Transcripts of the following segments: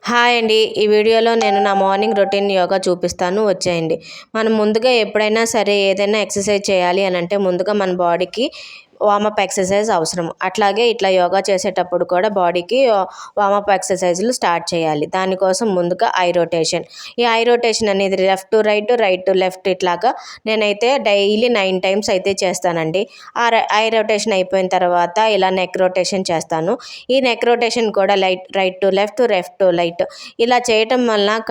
Hi అండి. ఈ వీడియోలో నేను నా మార్నింగ్ రొటీన్ యోగా చూపిస్తాను, వచ్చేయండి. మనం ముందుగా ఎప్పుడైనా సరే ఏదైనా ఎక్సర్సైజ్ చేయాలి అని అంటే ముందుగా మన బాడీకి వార్మప్ ఎక్సర్సైజ్ అవసరం. అట్లాగే ఇట్లా యోగా చేసేటప్పుడు కూడా బాడీకి వార్మప్ ఎక్సర్సైజులు స్టార్ట్ చేయాలి. దానికోసం ముందుగా ఐ రొటేషన్. ఈ ఐ రొటేషన్ అనేది left to right, right to left ఇట్లాగా నేనైతే డైలీ 9 టైమ్స్ అయితే చేస్తానండి. ఐ రొటేషన్ అయిపోయిన తర్వాత ఇలా నెక్ రొటేషన్ చేస్తాను. ఈ నెక్ రొటేషన్ కూడా right to left, left to right ఇలా చేయటం వలన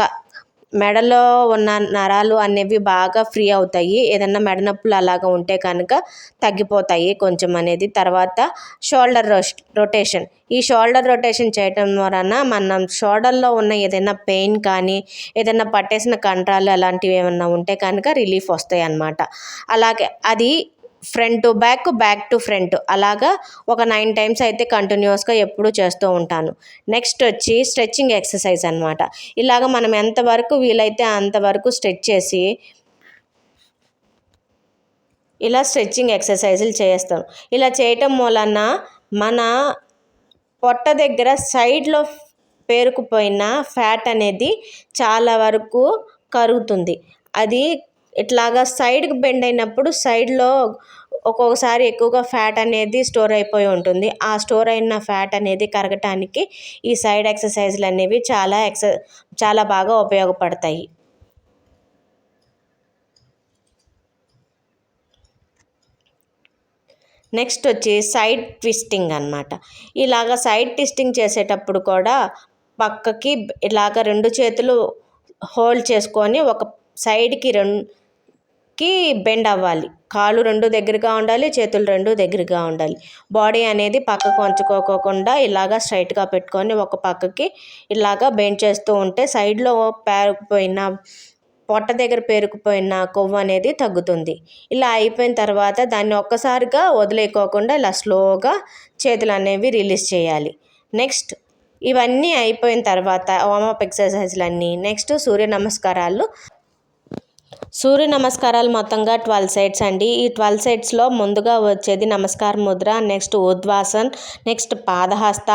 మెడలో ఉన్న నరాలు అనేవి బాగా ఫ్రీ అవుతాయి. ఏదన్నా మెడ నొప్పులు అలాగా ఉంటే కనుక తగ్గిపోతాయి కొంచెం అనేది. తర్వాత షోల్డర్ రొటేషన్. ఈ షోల్డర్ రొటేషన్ చేయటం వలన మనం షోల్డర్లో ఉన్న ఏదైనా పెయిన్ కానీ ఏదైనా పట్టేసిన కండరాలు అలాంటివి ఏమన్నా ఉంటే కనుక రిలీఫ్ వస్తాయి అన్నమాట. అలాగే అది front to back, back to front అలాగా ఒక 9 టైమ్స్ అయితే కంటిన్యూస్గా ఎప్పుడూ చేస్తూ ఉంటాను. నెక్స్ట్ వచ్చి స్ట్రెచ్చింగ్ ఎక్సర్సైజ్ అనమాట. ఇలాగ మనం ఎంతవరకు వీలైతే అంతవరకు స్ట్రెచ్ చేసి ఇలా స్ట్రెచ్చింగ్ ఎక్సర్సైజులు చేస్తాం. ఇలా చేయటం వలన మన పొట్ట దగ్గర సైడ్లో పేరుకుపోయిన ఫ్యాట్ అనేది చాలా వరకు కరుగుతుంది. అది ఇట్లాగా సైడ్కి బెండ్ అయినప్పుడు సైడ్లో ఒక్కొక్కసారి ఎక్కువగా ఫ్యాట్ అనేది స్టోర్ అయిపోయి ఉంటుంది. ఆ స్టోర్ అయిన ఫ్యాట్ అనేది కరగటానికి ఈ సైడ్ ఎక్సర్సైజులు అనేవి చాలా బాగా ఉపయోగపడతాయి. నెక్స్ట్ వచ్చి సైడ్ ట్విస్టింగ్ అనమాట. ఇలాగ సైడ్ ట్విస్టింగ్ చేసేటప్పుడు కూడా పక్కకి ఇలాగ 2 చేతులు హోల్డ్ చేసుకొని ఒక సైడ్కి బెండ్ అవ్వాలి. కాళ్ళు 2 దగ్గరగా ఉండాలి, చేతులు 2 దగ్గరగా ఉండాలి. బాడీ అనేది పక్కకు వంచుకోకుండా ఇలాగ స్ట్రైట్గా పెట్టుకొని ఒక పక్కకి ఇలాగ బెండ్ చేస్తూ ఉంటే సైడ్లో పొట్ట దగ్గర పేరుకుపోయిన కొవ్వు అనేది తగ్గుతుంది. ఇలా అయిపోయిన తర్వాత దాన్ని ఒక్కసారిగా వదిలేయకోకుండా ఇలా స్లోగా చేతులు అనేవి రిలీజ్ చేయాలి. నెక్స్ట్ ఇవన్నీ అయిపోయిన తర్వాత వార్మప్ ఎక్సర్సైజులన్నీ నెక్స్ట్ సూర్య నమస్కారాలు మొత్తంగా 12 సెట్స్ అండి. ఈ 12 సెట్స్లో ముందుగా వచ్చేది నమస్కార ముద్ర, నెక్స్ట్ ఉద్వాసన్, నెక్స్ట్ పాదహస్త,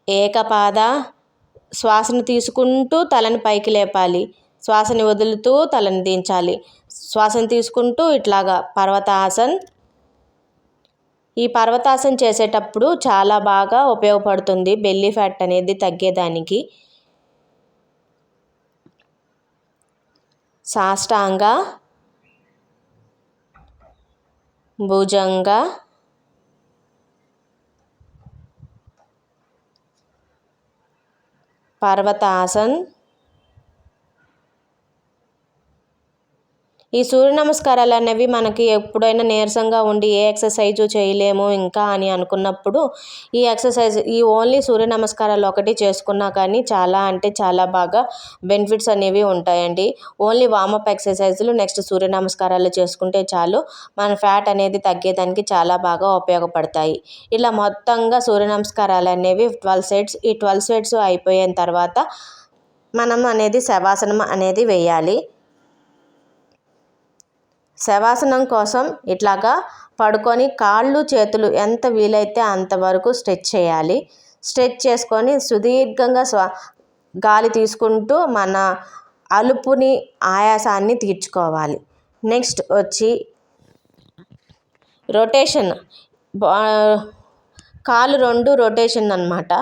ఏకపాద. శ్వాసను తీసుకుంటూ తలని పైకి లేపాలి, శ్వాసని వదులుతూ తలని దించాలి, శ్వాసను తీసుకుంటూ ఇట్లాగా పర్వతాసన్. ఈ పర్వతాసన్ చేసేటప్పుడు చాలా బాగా ఉపయోగపడుతుంది బెల్లీ ఫ్యాట్ అనేది తగ్గేదానికి. సాష్టాంగ, భుజంగ, పర్వతాసన్. ఈ సూర్య నమస్కారాలు అనేవి మనకి ఎప్పుడైనా నీరసంగా ఉండి ఏ ఎక్సర్సైజు చేయలేము ఇంకా అని అనుకున్నప్పుడు ఈ ఓన్లీ సూర్య నమస్కారాలు ఒకటి చేసుకున్నా కానీ చాలా అంటే చాలా బాగా బెనిఫిట్స్ అనేవి ఉంటాయండి. ఓన్లీ వార్మప్ ఎక్సర్సైజులు నెక్స్ట్ సూర్య నమస్కారాలు చేసుకుంటే చాలు మన ఫ్యాట్ అనేది తగ్గేదానికి చాలా బాగా ఉపయోగపడతాయి. ఇలా మొత్తంగా సూర్య నమస్కారాలు అనేవి 12 సెట్స్. ఈ 12 సెట్స్ అయిపోయిన తర్వాత మనం అనేది శవాసనం అనేది వేయాలి. శవాసనం కోసం ఇట్లాగా పడుకొని కాళ్ళు చేతులు ఎంత వీలైతే అంతవరకు స్ట్రెచ్ చేయాలి. స్ట్రెచ్ చేసుకొని సుదీర్ఘంగా గాలి తీసుకుంటూ మన అలుపుని ఆయాసాన్ని తీర్చుకోవాలి. నెక్స్ట్ వచ్చి రొటేషన్. కాళ్ళు 2 రొటేషన్ అనమాట.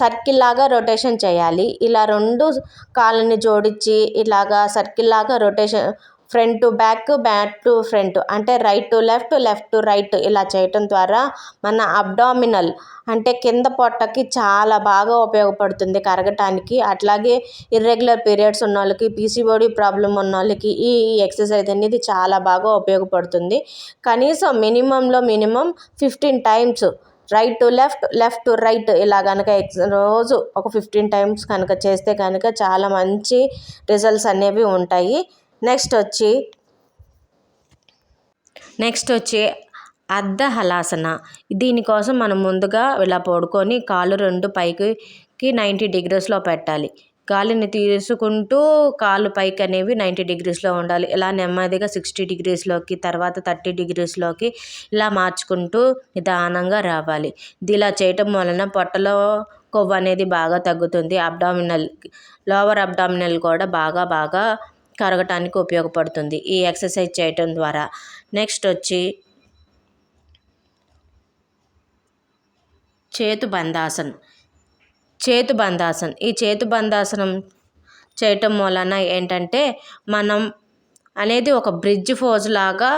సర్కిల్ లాగా రొటేషన్ చేయాలి. ఇలా 2 కాళ్ళని జోడించి ఇలాగా సర్కిల్ లాగా rotation front to back, back to front అంటే right to left, left to right ఇలా చేయటం ద్వారా మన అబ్డామినల్ అంటే కింద పొట్టకి చాలా బాగా ఉపయోగపడుతుంది కరగటానికి. అట్లాగే ఇర్రెగ్యులర్ పీరియడ్స్ ఉన్న వాళ్ళకి, పీసీఓడి ప్రాబ్లం ఉన్న వాళ్ళకి ఈ ఎక్సర్సైజ్ అనేది చాలా బాగా ఉపయోగపడుతుంది. కనీసం minimum 15 times right to left, left to right ఇలా కనుక రోజు ఒక 15 టైమ్స్ కనుక చేస్తే కనుక చాలా మంచి రిజల్ట్స్ అనేవి ఉంటాయి. నెక్స్ట్ వచ్చి అర్ధ హలాసన. దీనికోసం మనం ముందుగా ఇలా పడుకొని కాళ్ళు 2 పైకి 90 డిగ్రీస్లో పెట్టాలి. గాలిని తీసుకుంటూ కాళ్ళు పైకి అనేవి 90 డిగ్రీస్లో ఉండాలి. ఇలా నెమ్మదిగా 60 డిగ్రీస్లోకి, తర్వాత 30 డిగ్రీస్లోకి ఇలా మార్చుకుంటూ నిదానంగా రావాలి. ఇలా చేయటం వలన పొట్టలో కొవ్వు అనేది బాగా తగ్గుతుంది. లోవర్ అబ్డామినల్ కూడా బాగా కరగటానికి ఉపయోగపడుతుంది ఈ ఎక్సర్సైజ్ చేయటం ద్వారా. నెక్స్ట్ వచ్చి చేతుబంధాసన్. ఈ చేతుబంధాసనం చేయటం వలన ఏంటంటే మనం అనేది ఒక బ్రిడ్జ్ ఫోజ్ లాగా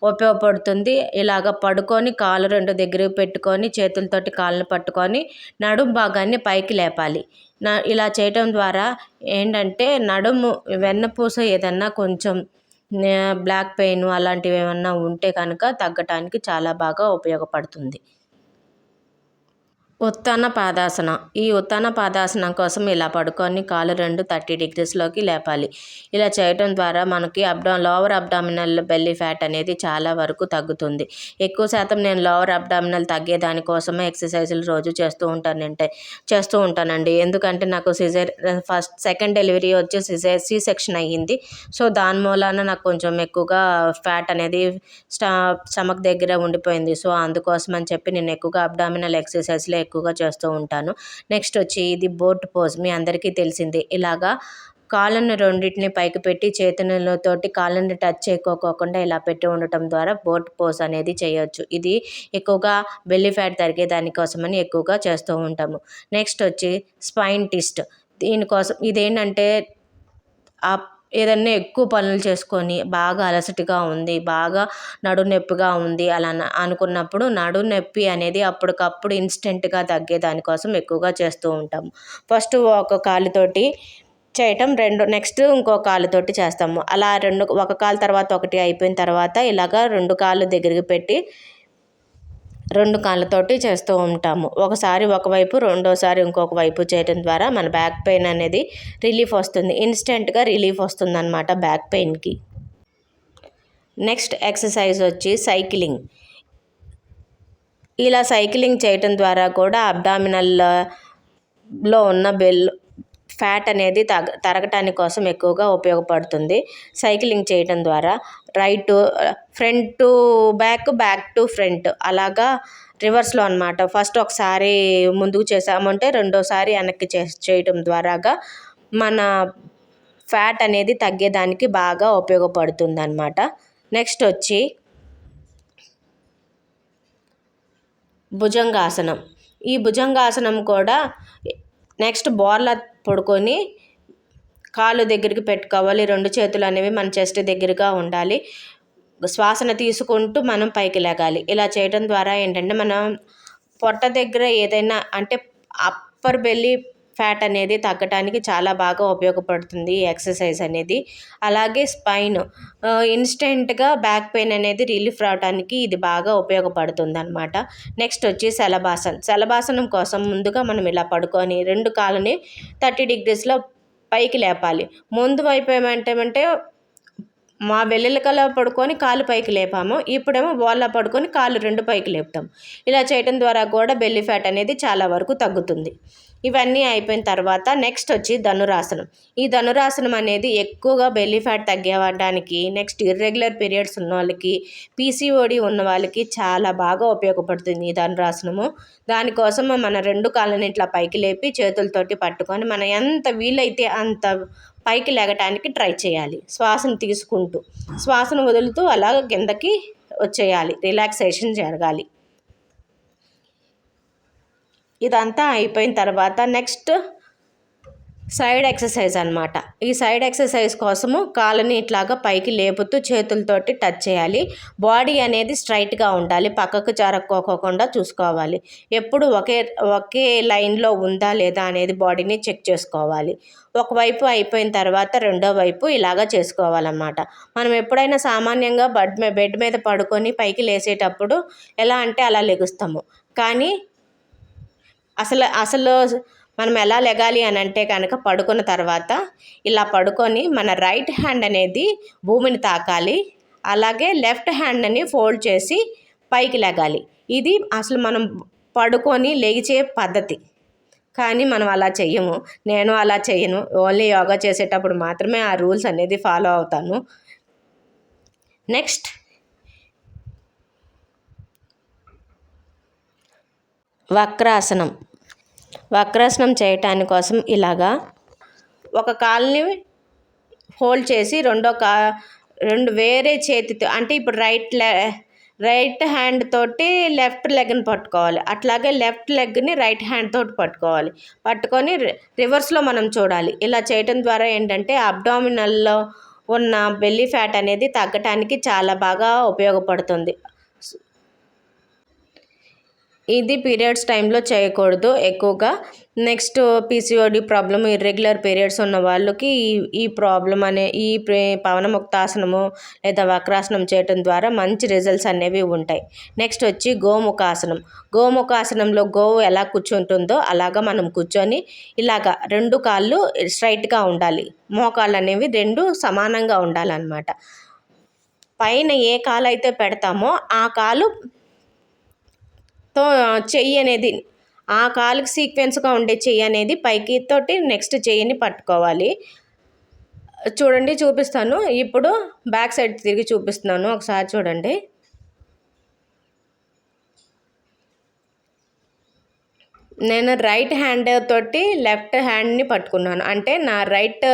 ఉపయోగపడుతుంది. ఇలాగ పడుకొని కాళ్ళు 2 దగ్గరికి పెట్టుకొని చేతులతోటి కాళ్ళని పట్టుకొని నడుం భాగాన్ని పైకి లేపాలి. ఇలా చేయటం ద్వారా ఏంటంటే నడుము వెన్నపూస ఏదన్నా కొంచెం బ్లాక్ పెయిన్ అలాంటివి ఏమన్నా ఉంటే కనుక తగ్గటానికి చాలా బాగా ఉపయోగపడుతుంది. ఉత్తాన పాదాసన. ఈ ఉత్తాన పాదాసనం కోసం ఇలా పడుకొని కాళ్ళు 2 30 డిగ్రీస్లోకి లేపాలి. ఇలా చేయటం ద్వారా మనకి లోవర్ అబ్డామినల్ బెల్లీ ఫ్యాట్ అనేది చాలా వరకు తగ్గుతుంది. ఎక్కువ శాతం నేను లోవర్ అబ్డామినల్ తగ్గేదానికోసమే ఎక్సర్సైజులు రోజు చేస్తూ ఉంటానండి. ఎందుకంటే నాకు సెకండ్ డెలివరీ వచ్చి సి సెక్షన్ అయ్యింది. సో దాని మూలాన నాకు కొంచెం ఎక్కువగా ఫ్యాట్ అనేది స్టమక్ దగ్గర ఉండిపోయింది. సో అందుకోసం అని చెప్పి నేను ఎక్కువగా అబ్డామినల్ ఎక్సర్సైజ్లే ఎక్కువగా చేస్తూ ఉంటాను. నెక్స్ట్ వచ్చి ఇది బోట్ పోజ్. మీ అందరికీ తెలిసిందే. ఇలాగా కాళ్ళను రెండింటిని పైకి పెట్టి చేతులతోటి కాళ్ళని టచ్ చేయకోకుండా ఇలా పెట్టి ఉండటం ద్వారా బోట్ పోజ్ అనేది చేయొచ్చు. ఇది ఎక్కువగా బెల్లీ ఫ్యాట్ తగ్గేదానికోసమని ఎక్కువగా చేస్తూ ఉంటాము. నెక్స్ట్ వచ్చి స్పైన్ ట్విస్ట్. దీనికోసం ఇదేంటంటే ఏదన్నా ఎక్కువ పనులు చేసుకొని బాగా అలసటగా ఉంది, బాగా నడునొప్పిగా ఉంది అలా అనుకున్నప్పుడు నడునొప్పి అనేది అప్పటికప్పుడు ఇన్స్టెంట్గా తగ్గేదానికోసం ఎక్కువగా చేస్తూ ఉంటాము. ఫస్ట్ ఒక కాలుతోటి చేయటం, నెక్స్ట్ ఇంకో కాలుతోటి చేస్తాము. అలా ఒక కాలు తర్వాత ఒకటి అయిపోయిన తర్వాత ఇలాగ 2 కాళ్ళు దగ్గరికి పెట్టి 2 కాళ్ళతోటి చేస్తూ ఉంటాము. ఒకసారి ఒకవైపు, రెండోసారి ఇంకొక వైపు చేయడం ద్వారా మన బ్యాక్ పెయిన్ అనేది రిలీఫ్ వస్తుంది. ఇన్స్టెంట్గా రిలీఫ్ వస్తుంది అన్నమాట బ్యాక్ పెయిన్కి. నెక్స్ట్ ఎక్సర్సైజ్ వచ్చి సైక్లింగ్. ఇలా సైక్లింగ్ చేయటం ద్వారా కూడా అబ్డామినల్లో ఉన్న ఫ్యాట్ అనేది తరగటానికి కోసం ఎక్కువగా ఉపయోగపడుతుంది. సైక్లింగ్ చేయటం ద్వారా front to back, back to front అలాగా రివర్స్లో అనమాట. ఫస్ట్ ఒకసారి ముందుకు చేసామంటే రెండోసారి వెనక్కి చేయటం ద్వారాగా మన ఫ్యాట్ అనేది తగ్గేదానికి బాగా ఉపయోగపడుతుంది అన్నమాట. నెక్స్ట్ వచ్చి భుజంగాసనం. ఈ భుజంగాసనం కూడా నెక్స్ట్ బోర్లా పడుకొని కాళ్ళు దగ్గరికి పెట్టుకోవాలి. 2 చేతులు అనేవి మన చెస్ట్ దగ్గరగా ఉండాలి. శ్వాసను తీసుకుంటూ మనం పైకి లేగాలి. ఇలా చేయడం ద్వారా ఏంటంటే మనం పొట్ట దగ్గర ఏదైనా అంటే అప్పర్ బెల్లీ ఫ్యాట్ అనేది తగ్గటానికి చాలా బాగా ఉపయోగపడుతుంది ఈ ఎక్సర్సైజ్ అనేది. అలాగే స్పైన్ ఇన్స్టెంట్గా బ్యాక్ పెయిన్ అనేది రిలీఫ్ రావడానికి ఇది బాగా ఉపయోగపడుతుంది అన్నమాట. నెక్స్ట్ వచ్చి శలభాసనం కోసం ముందుగా మనం ఇలా పడుకొని 2 కాళ్ళని 30 డిగ్రీస్లో పైకి లేపాలి. ముందు వైపు ఏమంటే మా వెల్లెలకలా పడుకొని కాళ్ళు పైకి లేపాము. ఇప్పుడేమో బోర్లా పడుకొని కాళ్ళు 2 పైకి లేపుతాం. ఇలా చేయడం ద్వారా కూడా బెల్లీ ఫ్యాట్ అనేది చాలా వరకు తగ్గుతుంది. ఇవన్నీ అయిపోయిన తర్వాత నెక్స్ట్ వచ్చి ధనురాసనం. ఈ ధనురాసనం అనేది ఎక్కువగా బెల్లీ ఫ్యాట్ తగ్గడానికి, నెక్స్ట్ ఇర్రెగ్యులర్ పీరియడ్స్ ఉన్న వాళ్ళకి, పీసీఓడి ఉన్న వాళ్ళకి చాలా బాగా ఉపయోగపడుతుంది ఈ ధనురాసనము. దానికోసం మన 2 కాళ్ళని ఇట్లా పైకి లేపి చేతులతోటి పట్టుకొని మనం ఎంత వీలైతే అంత పైకి లేగటానికి ట్రై చేయాలి. శ్వాసను తీసుకుంటూ, శ్వాసను వదులుతూ అలాగ కిందకి వచ్చేయాలి. రిలాక్సేషన్ జరగాలి. ఇదంతా అయిపోయిన తర్వాత నెక్స్ట్ సైడ్ ఎక్సర్సైజ్ అన్నమాట. ఈ సైడ్ ఎక్సర్సైజ్ కోసము కాళ్ళని ఇట్లాగా పైకి లేపుతూ చేతులతోటి టచ్ చేయాలి. బాడీ అనేది స్ట్రైట్గా ఉండాలి, పక్కకు జరక్కోకుండా చూసుకోవాలి. ఎప్పుడు ఒకే లైన్లో ఉందా లేదా అనేది బాడీని చెక్ చేసుకోవాలి. ఒకవైపు అయిపోయిన తర్వాత రెండో వైపు ఇలాగా చేసుకోవాలన్నమాట. మనం ఎప్పుడైనా సామాన్యంగా బెడ్ మీద పడుకొని పైకి లేసేటప్పుడు ఎలా అంటే అలా లెగుస్తాము. కానీ అసలు మనం ఎలా లెగాలి అని అంటే కనుక పడుకున్న తర్వాత ఇలా పడుకొని మన రైట్ హ్యాండ్ అనేది భూమిని తాకాలి. అలాగే లెఫ్ట్ హ్యాండ్ని ఫోల్డ్ చేసి పైకి లెగాలి. ఇది అసలు మనం పడుకొని లేచే పద్ధతి. కానీ మనం అలా చెయ్యము. నేను అలా చెయ్యను. ఓన్లీ యోగా చేసేటప్పుడు మాత్రమే ఆ రూల్స్ అనేది ఫాలో అవుతాను. నెక్స్ట్ వక్రాసనం. వక్రాసనం చేయటాని కోసం ఇలాగా ఒక కాలుని హోల్డ్ చేసి రెండు వేరే చేతితో, అంటే ఇప్పుడు రైట్ హ్యాండ్ తోటి లెఫ్ట్ లెగ్ని పట్టుకోవాలి, అట్లాగే లెఫ్ట్ లెగ్ని రైట్ హ్యాండ్ తోటి పట్టుకొని రివర్స్లో మనం చూడాలి. ఇలా చేయటం ద్వారా ఏంటంటే అబ్డామినల్లో ఉన్న బెల్లీ ఫ్యాట్ అనేది తగ్గటానికి చాలా బాగా ఉపయోగపడుతుంది. ఇది పీరియడ్స్ టైంలో చేయకూడదు ఎక్కువగా. Next PCOD problem, irregular periods ఉన్న వాళ్ళకి ఈ ప్రాబ్లం ఈ పవనముక్తాసనము లేదా వక్రాసనం చేయటం ద్వారా మంచి రిజల్ట్స్ అనేవి ఉంటాయి. నెక్స్ట్ వచ్చి గోముఖాసనంలో గోవు ఎలా కూర్చుంటుందో అలాగా మనం కూర్చొని ఇలాగా 2 కాళ్ళు స్ట్రైట్గా ఉండాలి, మోకాళ్ళు అనేవి 2 సమానంగా ఉండాలన్నమాట. పైన ఏ కాలు అయితే పెడతామో ఆ కాలు చెయ్యి అనేది, ఆ కాలుకి సీక్వెన్స్గా ఉండే చెయ్యి అనేది పైకి తోటి నెక్స్ట్ చెయ్యిని పట్టుకోవాలి. చూడండి, చూపిస్తాను. ఇప్పుడు బ్యాక్ సైడ్ తిరిగి చూపిస్తున్నాను, ఒకసారి చూడండి. నేను రైట్ హ్యాండ్ తోటి లెఫ్ట్ హ్యాండ్ని పట్టుకున్నాను, అంటే నా రైట్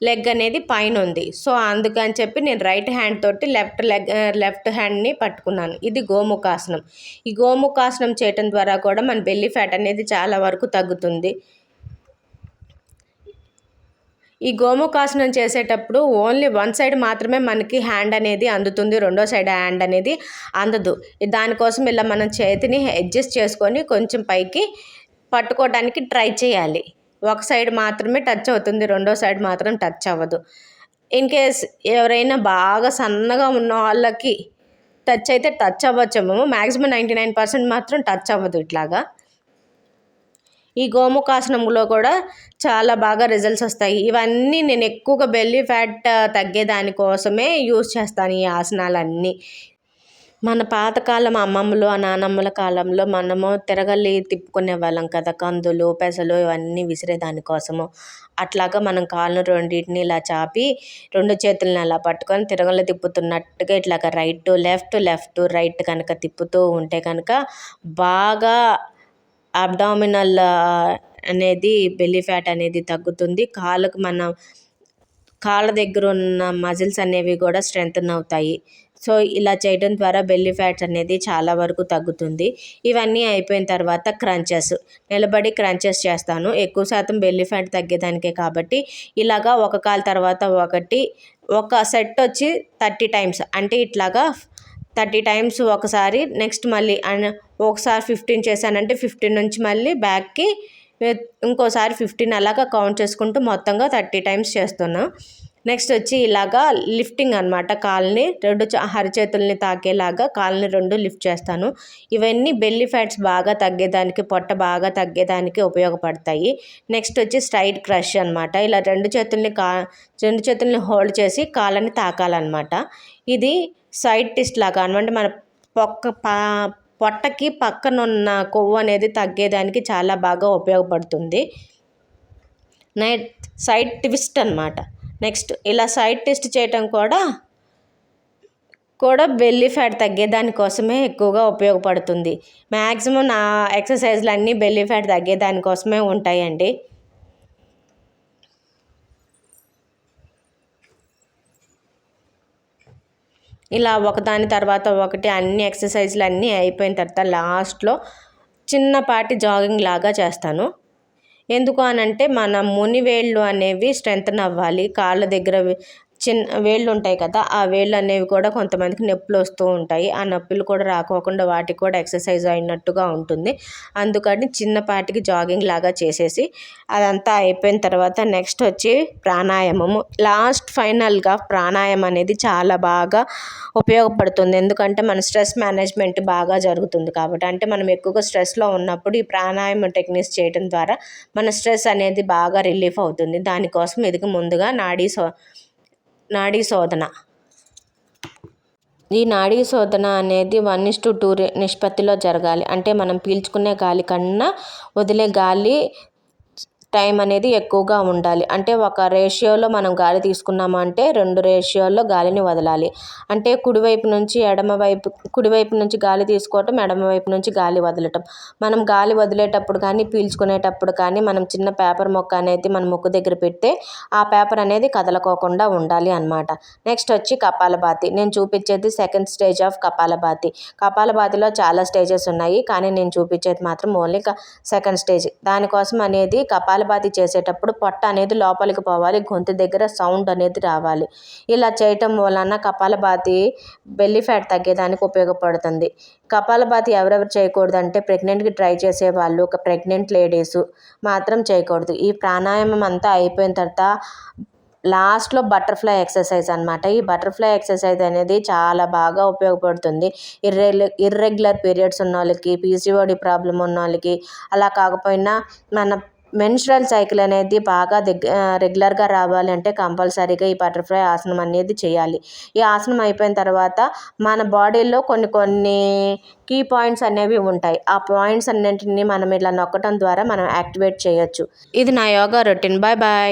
లెగ్ అనేది పైన ఉంది. సో అందుకని చెప్పి నేను రైట్ హ్యాండ్ తోటి లెఫ్ట్ హ్యాండ్ని పట్టుకున్నాను. ఇది గోముఖాసనం. ఈ గోముఖాసనం చేయటం ద్వారా కూడా మన బెల్లీ ఫ్యాట్ అనేది చాలా వరకు తగ్గుతుంది. ఈ గోముఖాసనం చేసేటప్పుడు ఓన్లీ వన్ సైడ్ మాత్రమే మనకి హ్యాండ్ అనేది అందుతుంది, రెండో సైడ్ హ్యాండ్ అనేది అందదు. దానికోసం ఇలా మనం చేతిని అడ్జస్ట్ చేసుకొని కొంచెం పైకి పట్టుకోవడానికి ట్రై చేయాలి. ఒక సైడ్ మాత్రమే టచ్ అవుతుంది, రెండో సైడ్ మాత్రం టచ్ అవ్వదు. ఇన్ కేస్ ఎవరైనా బాగా సన్నగా ఉన్న వాళ్ళకి టచ్ అవ్వచ్చేమో, మ్యాక్సిమం 99% మాత్రం టచ్ అవ్వదు. ఇట్లాగా ఈ గోముఖాసనంలో కూడా చాలా బాగా రిజల్ట్స్ వస్తాయి. ఇవన్నీ నేను ఎక్కువగా బెల్లీ ఫ్యాట్ తగ్గేదానికోసమే యూజ్ చేస్తాను ఈ ఆసనాలన్నీ. మన పాతకాలం అమ్మమ్మలు నానమ్మల కాలంలో మనము తిరగలి తిప్పుకునే వాళ్ళం కదా, కందులు పెసలు ఇవన్నీ విసిరేదానికోసము. అట్లాగా మనం కాళ్ళను రెండింటిని ఇలా చాపి 2 చేతులను అలా పట్టుకొని తిరగలి తిప్పుతున్నట్టుగా ఇట్లాగా లెఫ్ట్ రైట్ కనుక తిప్పుతూ ఉంటే కనుక బాగా అబ్డామినల్ అనేది బెల్లీ ఫ్యాట్ అనేది తగ్గుతుంది. కాళ్ళ దగ్గర ఉన్న మజిల్స్ అనేవి కూడా స్ట్రెంగ్తన్ అవుతాయి. సో ఇలా చేయడం ద్వారా బెల్లీ ఫ్యాట్ అనేది చాలా వరకు తగ్గుతుంది. ఇవన్నీ అయిపోయిన తర్వాత నిలబడి క్రంచెస్ చేస్తాను. ఎక్కువ శాతం బెల్లీ ఫ్యాట్ తగ్గేదానికే కాబట్టి ఇలాగా ఒక కాలు తర్వాత ఒక సెట్ వచ్చి 30 టైమ్స్, అంటే ఇట్లాగా 30 టైమ్స్ ఒకసారి, నెక్స్ట్ మళ్ళీ ఒకసారి 15 చేశానంటే 15 నుంచి మళ్ళీ బ్యాక్కి ఇంకోసారి 15, అలాగా కౌంట్ చేసుకుంటూ మొత్తంగా 30 టైమ్స్ చేస్తున్నాను. నెక్స్ట్ వచ్చి ఇలాగా లిఫ్టింగ్ అనమాట, కాల్ని 2 అరచేతుల్ని తాకేలాగా కాల్ని 2 లిఫ్ట్ చేస్తాను. ఇవన్నీ బెల్లీ ఫ్యాట్స్ బాగా తగ్గేదానికి, పొట్ట బాగా తగ్గేదానికి ఉపయోగపడతాయి. నెక్స్ట్ వచ్చి స్ట్రైట్ క్రష్ అనమాట. ఇలా 2 చేతుల్ని హోల్డ్ చేసి కాళ్ళని తాకాలన్నమాట. ఇది సైడ్ ట్విస్ట్ లాగా అనమాట. మన పొట్టకి పక్కనున్న కొవ్వు అనేది తగ్గేదానికి చాలా బాగా ఉపయోగపడుతుంది. సైడ్ ట్విస్ట్ అనమాట. నెక్స్ట్ ఇలా సైడ్ ట్విస్ట్ చేయటం కూడా బెల్లీ ఫ్యాట్ తగ్గేదానికోసమే ఎక్కువగా ఉపయోగపడుతుంది. మ్యాక్సిమం నా ఎక్సర్సైజ్లు అన్నీ బెల్లీ ఫ్యాట్ తగ్గేదానికోసమే ఉంటాయండి. ఇలా ఒకదాని తర్వాత ఒకటి అన్ని ఎక్సర్సైజ్లు అన్నీ అయిపోయిన తర్వాత లాస్ట్లో చిన్నపాటి జాగింగ్ లాగా చేస్తాను. ఎందుకు అనంటే మన మునివేళ్ళు అనేవి స్ట్రెంగ్తన్ అవ్వాలి. కాళ్ళ దగ్గర చిన్న వేళ్ళు ఉంటాయి కదా, ఆ వేళ్ళు అనేవి కూడా కొంతమందికి నొప్పులు వస్తూ ఉంటాయి. ఆ నొప్పులు కూడా రాకోకుండా వాటికి కూడా ఎక్సర్సైజ్ అయినట్టుగా ఉంటుంది. అందుకని చిన్నపాటికి జాగింగ్ లాగా చేసేసి అదంతా అయిపోయిన తర్వాత నెక్స్ట్ వచ్చి ప్రాణాయామము. ఫైనల్గా ప్రాణాయామం అనేది చాలా బాగా ఉపయోగపడుతుంది. ఎందుకంటే మన స్ట్రెస్ మేనేజ్మెంట్ బాగా జరుగుతుంది కాబట్టి. అంటే మనం ఎక్కువగా స్ట్రెస్లో ఉన్నప్పుడు ఈ ప్రాణాయామం టెక్నిక్స్ చేయడం ద్వారా మన స్ట్రెస్ అనేది బాగా రిలీఫ్ అవుతుంది. దానికోసం ఇది ముందుగా నాడీ శోధన. ఈ నాడీ శోధన అనేది 1:2 నిష్పత్తిలో జరగాలి. అంటే మనం పీల్చుకునే గాలి కన్నా వదిలే గాలి టైం అనేది ఎక్కువగా ఉండాలి. అంటే ఒక రేషియోలో మనం గాలి తీసుకున్నాము అంటే 2 రేషియోల్లో గాలిని వదలాలి. అంటే కుడివైపు నుంచి గాలి తీసుకోవటం, ఎడమవైపు నుంచి గాలి వదలటం. మనం గాలి వదిలేటప్పుడు కానీ పీల్చుకునేటప్పుడు కానీ మనం చిన్న పేపర్ మొక్క అనేది మన ముక్కు దగ్గర పెడితే ఆ పేపర్ అనేది కదలకోకుండా ఉండాలి అన్నమాట. నెక్స్ట్ వచ్చి కపాలభాతి. నేను చూపించేది సెకండ్ స్టేజ్ ఆఫ్ కపాలభాతి. కపాలభాతిలో చాలా స్టేజెస్ ఉన్నాయి, కానీ నేను చూపించేది మాత్రం ఓన్లీ సెకండ్ స్టేజ్. దానికోసం అనేది కపాలభాతి చేసేటప్పుడు పొట్ట అనేది లోపలికి పోవాలి, గొంతు దగ్గర సౌండ్ అనేది రావాలి. ఇలా చేయటం వలన కపాలభాతి బెల్లీ ఫ్యాట్ తగ్గేదానికి ఉపయోగపడుతుంది. కపాలభాతి ఎవరెవరు చేయకూడదంటే ప్రెగ్నెంట్కి ట్రై చేసేవాళ్ళు, ఒక ప్రెగ్నెంట్ లేడీస్ మాత్రం చేయకూడదు. ఈ ప్రాణాయామం అంతా అయిపోయిన తర్వాత లాస్ట్లో బటర్ఫ్లై ఎక్సర్సైజ్ అనమాట. ఈ బటర్ఫ్లై ఎక్సర్సైజ్ అనేది చాలా బాగా ఉపయోగపడుతుంది. ఇర్రెగ్యులర్ పీరియడ్స్ ఉన్న వాళ్ళకి, పీసీఓడి ప్రాబ్లం ఉన్న వాళ్ళకి, అలా కాకపోయినా మన మెన్స్ట్రువల్ సైకిల్ అనేది బాగా రెగ్యులర్గా రావాలి అంటే కంపల్సరీగా ఈ బటర్ఫ్లై ఆసనం అనేది చేయాలి. ఈ ఆసనం అయిపోయిన తర్వాత మన బాడీలో కొన్ని కీ పాయింట్స్ అనేవి ఉంటాయి. ఆ పాయింట్స్ అన్నింటినీ మనం ఇలా నొక్కటం ద్వారా మనం యాక్టివేట్ చేయొచ్చు. ఇది నా యోగా రొటీన్. Bye bye.